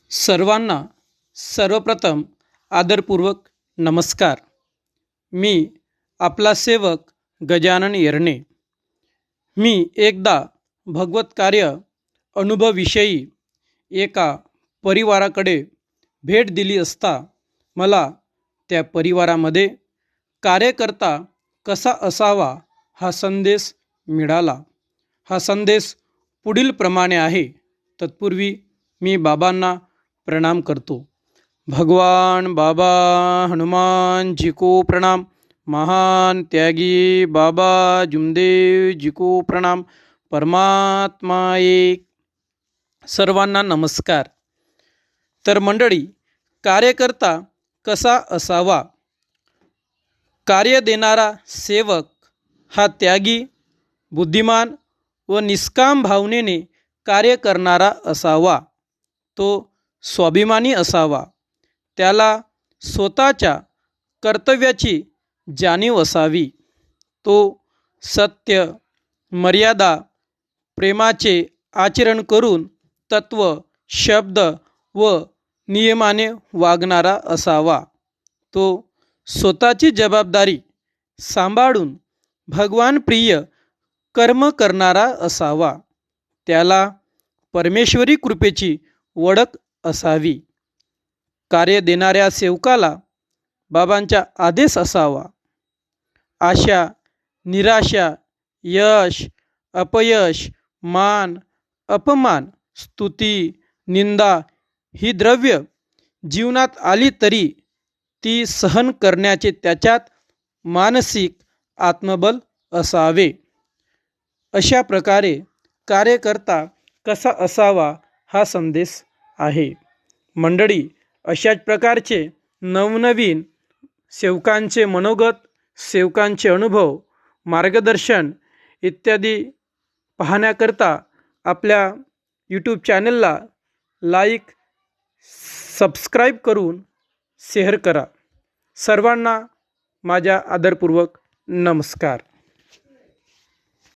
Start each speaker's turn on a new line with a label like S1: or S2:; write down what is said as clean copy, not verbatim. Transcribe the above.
S1: सर्वांना सर्वप्रथम आदरपूर्वक नमस्कार. मी आपला सेवक गजानन येरणे. मी एकदा भगवत कार्य अनुभवविषयी एका परिवाराकडे भेट दिली असता मला त्या परिवारामध्ये कार्यकर्ता कसा असावा हा संदेश मिळाला. हा संदेश पुढील प्रमाणे आहे. तत्पूर्वी मी बाबांना प्रणाम करतो. भगवान बाबा हनुमान जी को प्रणाम. महान त्यागी बाबा जुमदेव जी को प्रणाम. परमात्मा एक. सर्वांना नमस्कार. तर मंडळी, कार्यकर्ता कसा असावा? कार्य देणारा सेवक हा त्यागी, बुद्धिमान व निष्काम भावनेने कार्य करणारा असावा. तो स्वाभिमानी असावा. त्याला स्वतःच्या कर्तव्याची जाणीव असावी. तो सत्य, मर्यादा, प्रेमाचे आचरण करून तत्व, शब्द व नियमाने वागणारा असावा. तो स्वतःची जबाबदारी सांभाळून भगवानप्रिय कर्म करणारा असावा. त्याला परमेश्वरी कृपेची ओळख असावी. कार्य देणाऱ्या सेवकाला बाबांचा आदेश असावा. आशा, निराशा, यश, अपयश, मान, अपमान, स्तुती, निंदा ही द्रव्य जीवनात आली तरी ती सहन करण्याचे त्याच्यात मानसिक आत्मबल असावे. अशा प्रकारे कार्यकर्ता कसा असावा हा संदेश आहे. मंडळी, अशाच प्रकारचे नवनवीन सेवकांचे मनोगत, सेवकांचे अनुभव, मार्गदर्शन इत्यादी पाहण्याकरता आपल्या यूट्यूब चॅनलला लाईक, सबस्क्राईब करून शेअर करा. सर्वांना माझा आदरपूर्वक नमस्कार.